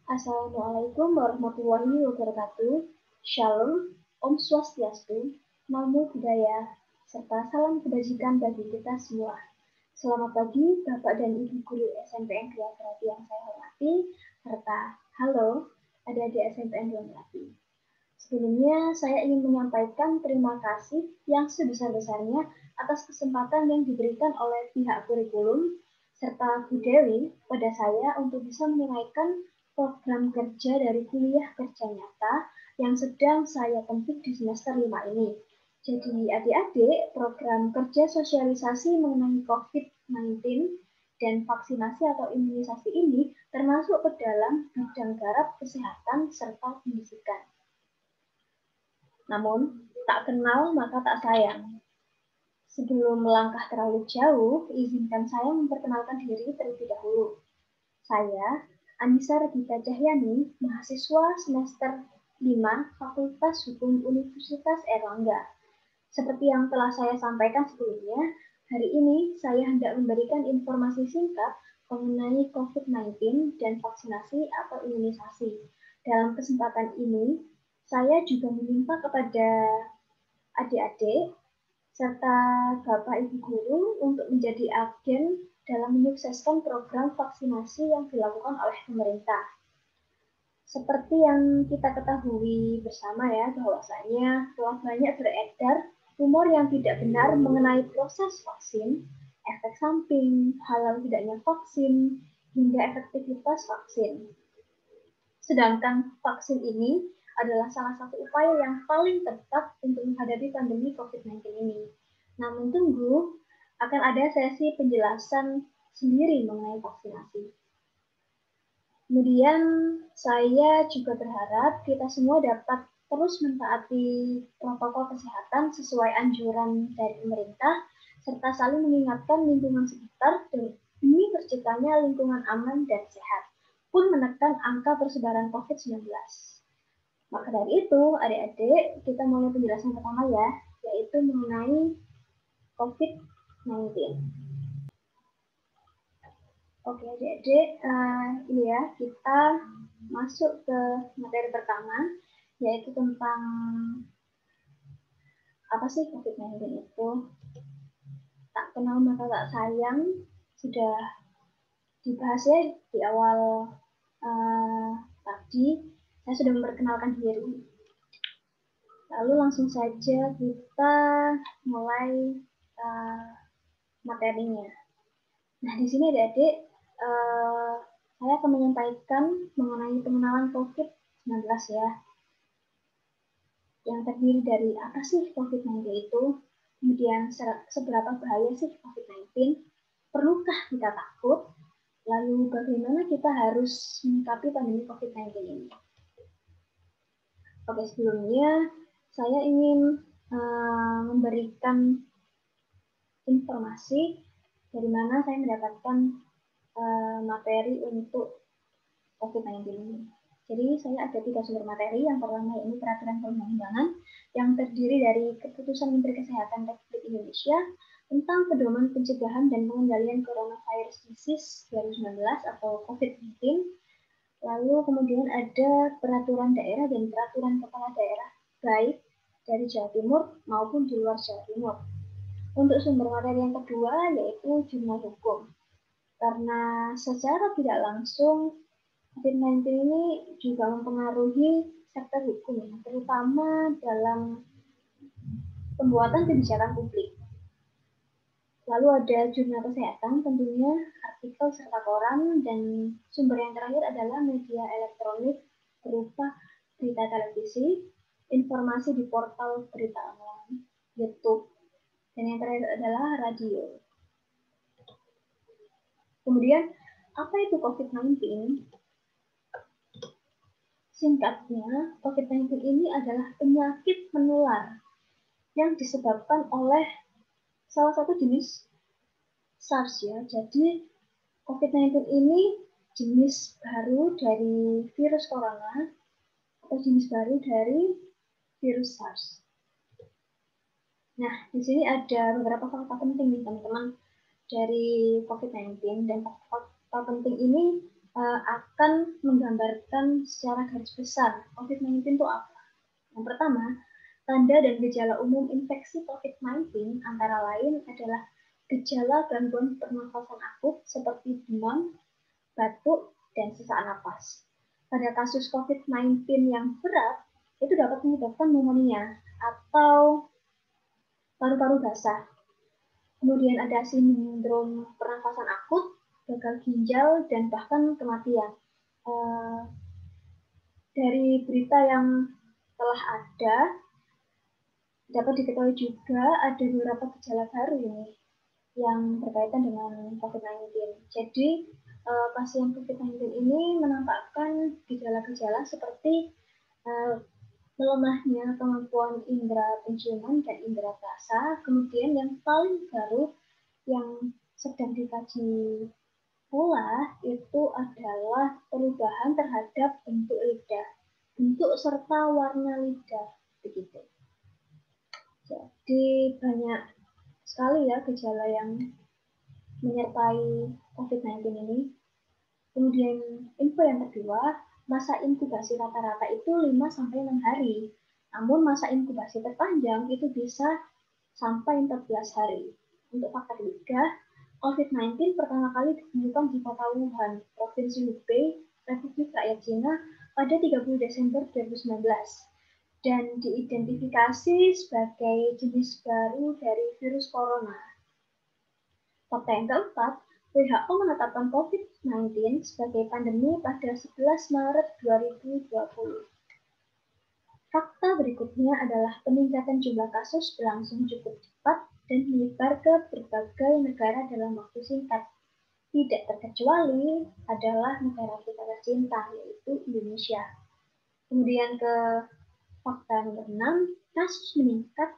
Assalamualaikum warahmatullahi wabarakatuh. Shalom, Om Swastiastu, Namo Buddhaya, serta salam kebajikan bagi kita semua. Selamat pagi Bapak dan Ibu Guru SMPN 2 Melati yang saya hormati, serta halo adik-adik SMPN 2 Melati. Sebelumnya saya ingin menyampaikan terima kasih yang sebesar-besarnya atas kesempatan yang diberikan oleh pihak kurikulum serta Bu Dewi pada saya untuk bisa menunaikan program kerja dari kuliah kerja nyata yang sedang saya tempuh di semester 5 ini. Jadi adik-adik, program kerja sosialisasi mengenai COVID-19 dan vaksinasi atau imunisasi ini termasuk ke dalam bidang garap kesehatan serta pendidikan. Namun, tak kenal maka tak sayang. Sebelum melangkah terlalu jauh, izinkan saya memperkenalkan diri terlebih dahulu. Saya, Anissa Regita Cahyani, mahasiswa semester 5 Fakultas Hukum Universitas Erlangga. Seperti yang telah saya sampaikan sebelumnya, hari ini saya hendak memberikan informasi singkat mengenai COVID-19 dan vaksinasi atau imunisasi. Dalam kesempatan ini, saya juga meminta kepada adik-adik serta Bapak Ibu Guru untuk menjadi agen dalam menyukseskan program vaksinasi yang dilakukan oleh pemerintah. Seperti yang kita ketahui bersama ya, bahwasanya telah banyak beredar rumor yang tidak benar mengenai proses vaksin, efek samping, halal tidaknya vaksin, hingga efektivitas vaksin. Sedangkan vaksin ini adalah salah satu upaya yang paling tepat untuk menghadapi pandemi COVID-19 ini. Namun tunggu, akan ada sesi penjelasan sendiri mengenai vaksinasi. Kemudian saya juga berharap kita semua dapat terus mentaati protokol kesehatan sesuai anjuran dari pemerintah, serta saling mengingatkan lingkungan sekitar demi terciptanya lingkungan aman dan sehat, pun menekan angka persebaran COVID-19. Maka dari itu, adik-adik, kita mulai penjelasan pertama ya, yaitu mengenai COVID-19. Oke adik-adik, ini ya, kita masuk ke materi pertama, yaitu tentang apa sih COVID-19 itu. Tak kenal maka tak sayang, sudah dibahas ya di awal tadi. Saya sudah memperkenalkan diri. Lalu langsung saja kita mulai materinya. Nah, di sini adik-adik, saya akan menyampaikan mengenai pengenalan COVID-19 ya. Yang terdiri dari apa sih COVID-19 itu, kemudian seberapa bahaya sih COVID-19, perlukah kita takut, lalu bagaimana kita harus menyikapi pandemi COVID-19 ini. Oke, sebelumnya saya ingin memberikan informasi dari mana saya mendapatkan materi untuk COVID-19 ini. Jadi saya ada 3 sumber materi. Yang pertama ini peraturan perundang-undangan yang terdiri dari Keputusan Menteri Kesehatan Republik Indonesia tentang pedoman pencegahan dan pengendalian coronavirus disease 2019 atau COVID-19. Lalu kemudian ada peraturan daerah dan peraturan kepala daerah baik dari Jawa Timur maupun di luar Jawa Timur. Untuk sumber materi yang kedua yaitu jurnal hukum. Karena secara tidak langsung COVID-19 ini juga mempengaruhi sektor hukum, terutama dalam pembuatan kebijakan publik. Lalu ada jurnal kesehatan tentunya, artikel serta koran, dan sumber yang terakhir adalah media elektronik berupa berita televisi, informasi di portal berita online, YouTube, dan yang terakhir adalah radio. Kemudian, apa itu COVID-19? Singkatnya, COVID-19 ini adalah penyakit menular yang disebabkan oleh salah satu jenis SARS ya. Jadi COVID-19 ini jenis baru dari virus corona atau jenis baru dari virus SARS. Nah, di sini ada beberapa fakta penting nih teman-teman dari COVID-19, dan fakta penting ini akan menggambarkan secara garis besar COVID-19 itu apa. Yang pertama, tanda dan gejala umum infeksi COVID-19 antara lain adalah gejala gangguan pernafasan akut seperti demam, batuk, dan sesak napas. Pada kasus COVID-19 yang berat, itu dapat menyebabkan pneumonia atau paru-paru basah. Kemudian ada sindrom pernafasan akut, gagal ginjal, dan bahkan kematian. Dari berita yang telah ada, dapat diketahui juga ada beberapa gejala baru ini yang berkaitan dengan COVID-19. Jadi, pasien COVID-19 ini menampakkan gejala-gejala seperti melemahnya kemampuan indera penciuman dan indera rasa. Kemudian yang paling baru yang sedang dikaji pula itu adalah perubahan terhadap bentuk lidah, bentuk serta warna lidah, begitu. Jadi banyak sekali ya gejala yang menyertai COVID-19 ini. Kemudian info yang kedua, masa inkubasi rata-rata itu 5-6 hari. Namun masa inkubasi terpanjang itu bisa sampai 14 hari. Untuk fakta ketiga, COVID-19 pertama kali ditemukan di kota Wuhan, Provinsi Hubei, Republik Rakyat Cina pada 30 Desember 2019 dan diidentifikasi sebagai jenis baru dari virus corona. Fakta yang keempat, WHO menetapkan COVID-19 sebagai pandemi pada 11 Maret 2020. Fakta berikutnya adalah peningkatan jumlah kasus berlangsung cukup cepat dan menyebar ke berbagai negara dalam waktu singkat. Tidak terkecuali adalah negara kita tercinta, yaitu Indonesia. Kemudian ke fakta nomor 6, kasus meningkat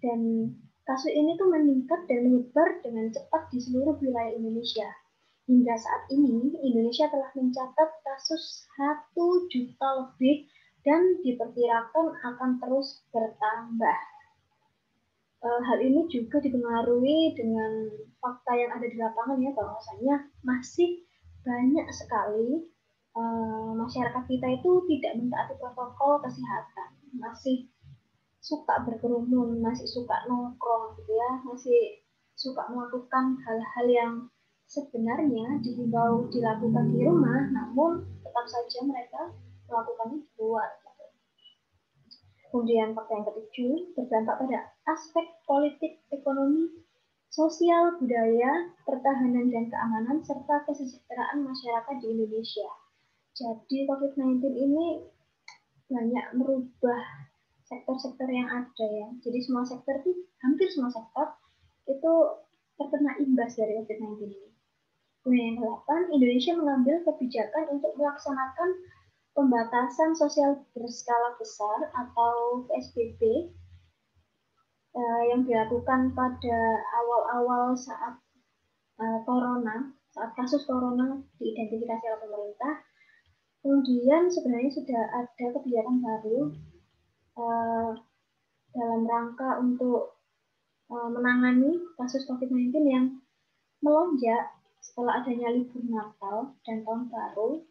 dan kasus ini tuh meningkat dan menyebar dengan cepat di seluruh wilayah Indonesia. Hingga saat ini, Indonesia telah mencatat kasus 1 juta lebih dan diperkirakan akan terus bertambah. Hal ini juga dipengaruhi dengan fakta yang ada di lapangan ya, bahwasanya masih banyak sekali masyarakat kita itu tidak mentaati protokol kesehatan, masih suka berkerumun, masih suka nongkrong gitu ya, masih suka melakukan hal-hal yang sebenarnya dihimbau dilakukan di rumah, namun tetap saja mereka melakukannya di luar. Kemudian fakta yang ketujuh, berdampak pada aspek politik, ekonomi, sosial, budaya, pertahanan dan keamanan, serta kesejahteraan masyarakat di Indonesia. Jadi COVID-19 ini banyak merubah sektor-sektor yang ada ya. Jadi semua sektor itu, hampir semua sektor itu terkena imbas dari COVID-19 ini. Kemudian yang ke-8, Indonesia mengambil kebijakan untuk melaksanakan pembatasan sosial berskala besar atau PSBB yang dilakukan pada awal-awal saat saat kasus corona diidentifikasi oleh pemerintah. Kemudian sebenarnya sudah ada kebijakan baru dalam rangka untuk menangani kasus COVID-19 yang melonjak setelah adanya libur Natal dan Tahun Baru.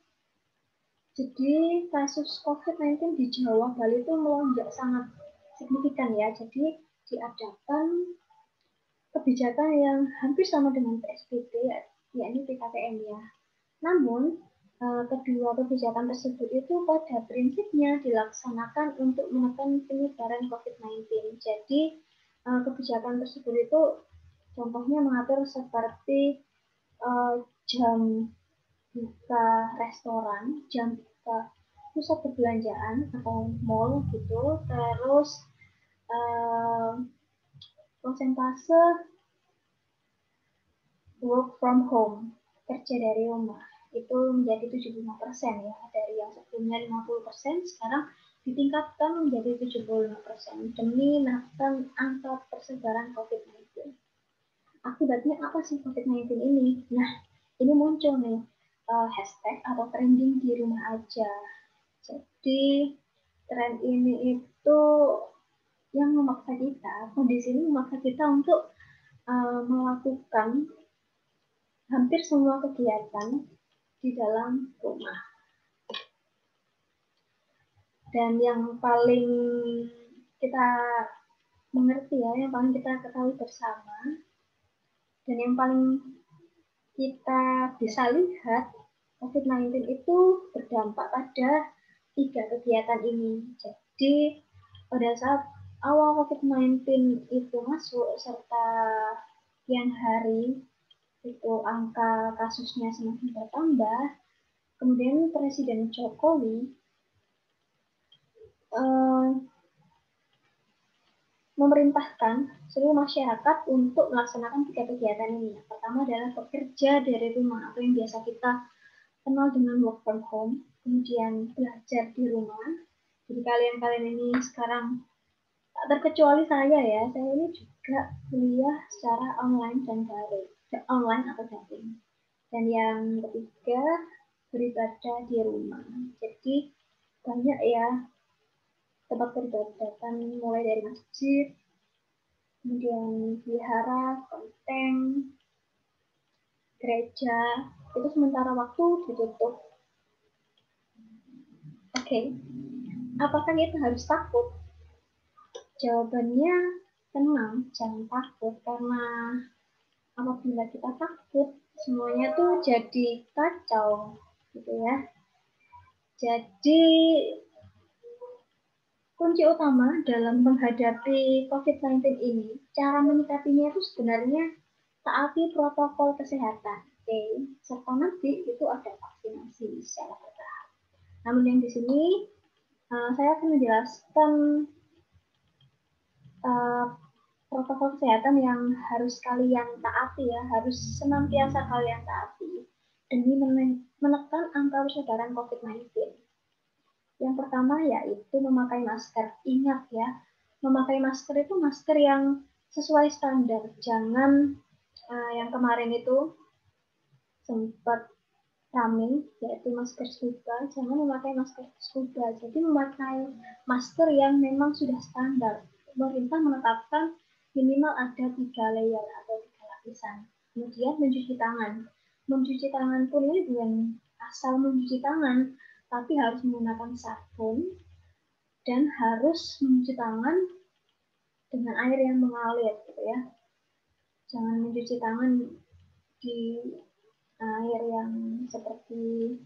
Jadi kasus COVID-19 di Jawa, Bali itu melonjak sangat signifikan ya. Jadi diadakan kebijakan yang hampir sama dengan PSBB, yakni PKPM ya. Namun, kedua kebijakan tersebut itu pada prinsipnya dilaksanakan untuk menekan penyebaran COVID-19. Jadi, kebijakan tersebut itu contohnya mengatur seperti jam buka restoran, jam buka pusat perbelanjaan atau mall gitu, terus persentase work from home, kerja dari rumah, itu menjadi 75% ya, dari yang sebelumnya 50%, sekarang ditingkatkan menjadi 75% demi menekan angka persebaran COVID-19. Akibatnya apa sih COVID-19 ini? Nah, ini muncul nih hashtag atau trending di rumah aja. Jadi tren ini itu yang memaksa kita, kondisi ini memaksa kita untuk melakukan hampir semua kegiatan di dalam rumah. Dan yang paling kita mengerti ya, yang paling kita ketahui bersama, dan yang paling kita bisa lihat, COVID-19 itu berdampak pada 3 kegiatan ini. Jadi pada saat awal COVID-19 itu masuk serta sekian hari itu angka kasusnya semakin bertambah, kemudian Presiden Jokowi memerintahkan seluruh masyarakat untuk melaksanakan 3 kegiatan ini. Yang pertama adalah bekerja dari rumah atau yang biasa kita kenal dengan work from home, kemudian belajar di rumah. Jadi kalian ini sekarang tak terkecuali saya ya, saya ini juga kuliah secara online dan daring, online atau daring. Dan yang ketiga, beribadah di rumah. Jadi banyak ya tempat peribadatan, mulai dari masjid, kemudian vihara, kelenteng, gereja, itu sementara waktu ditutup. Oke, apakah kita harus takut? Jawabannya tenang, jangan takut, karena apabila kita takut, semuanya tuh jadi kacau, gitu ya. Jadi kunci utama dalam menghadapi COVID-19 ini, cara menyikapinya itu sebenarnya taati protokol kesehatan, serta nanti itu ada vaksinasi secara bertahap. Namun yang di sini saya akan menjelaskan protokol kesehatan yang harus kalian taati ya, harus senantiasa kalian taati demi menekan angka persebaran COVID-19. Yang pertama yaitu memakai masker. Ingat ya, memakai masker itu masker yang sesuai standar. Jangan yang kemarin itu sempat ramai, yaitu masker scuba. Jangan memakai masker scuba. Jadi memakai masker yang memang sudah standar. Pemerintah menetapkan minimal ada 3 layer atau 3 lapisan. Kemudian mencuci tangan. Mencuci tangan pun ini bukan asal mencuci tangan, tapi harus menggunakan sabun dan harus mencuci tangan dengan air yang mengalir gitu ya. Jangan mencuci tangan di air yang seperti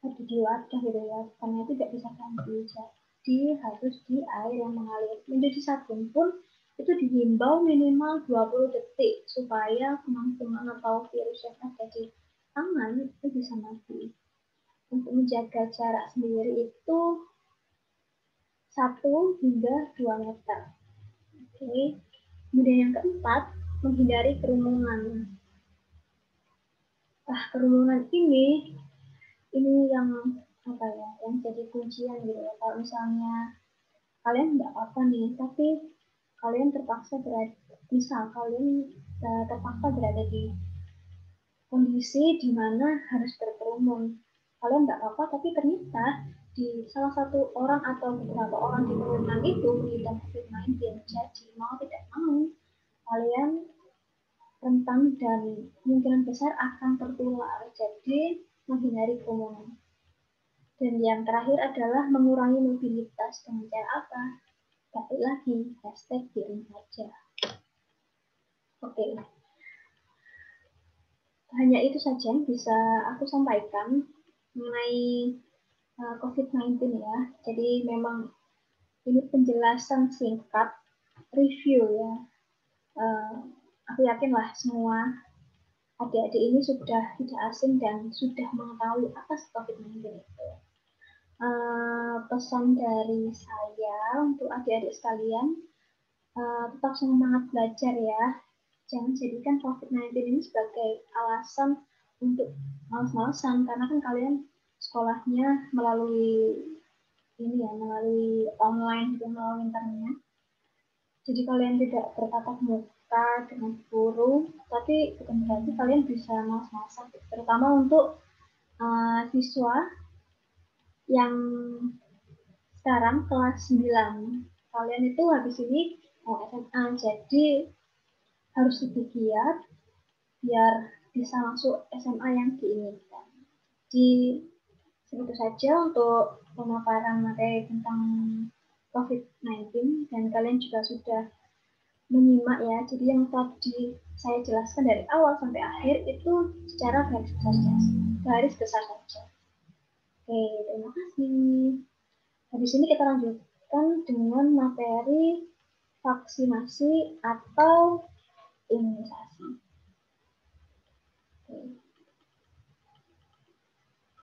di wadah gitu ya, karena itu tidak bisa ganti. Jadi harus di air yang mengalir. Mencuci sabun pun itu dihimbau minimal 20 detik supaya kuman-kuman atau virus yang ada di tangan itu bisa mati. Untuk menjaga jarak sendiri itu 1 hingga 2 meter. Oke. Kemudian yang keempat, menghindari kerumunan. Kerumunan ini yang yang jadi kuncian gitu ya. Kalau misalnya kalian nggak apa-apa nih, tapi kalian terpaksa berada di kondisi di mana harus berkerumun. Kalian nggak apa-apa, tapi ternyata di salah satu orang atau beberapa orang di kerumunan itu mengidap COVID-19. Jadi mau tidak mau, kalian rentan dan kemungkinan besar akan tertular. Jadi menghindari kerumunan. Dan yang terakhir adalah mengurangi mobilitas. Dengan cara apa? Balik lagi, hashtag di rumah aja. Oke. Hanya itu saja yang bisa aku sampaikan mengenai COVID-19 ya. Jadi memang ini penjelasan singkat, review ya. Aku yakinlah semua adik-adik ini sudah tidak asing dan sudah mengetahui apa COVID-19 itu. Pesan dari saya untuk adik-adik sekalian, tetap semangat belajar ya. Jangan jadikan COVID-19 ini sebagai alasan untuk malas-malasan, karena kan kalian sekolahnya melalui online, melalui internet. Jadi kalian tidak bertatap muka dengan guru, tapi bukan berarti kalian bisa malas-malasan. Terutama untuk siswa yang sekarang kelas 9. Kalian itu habis ini mau SMA, jadi harus lebih giat biar bisa masuk SMA yang diinginkan. Di segitu saja untuk pemaparan materi tentang COVID-19, dan kalian juga sudah menyimak ya. Jadi yang tadi saya jelaskan dari awal sampai akhir itu secara garis besar saja. Oke, terima kasih. Habis ini kita lanjutkan dengan materi vaksinasi atau imunisasi.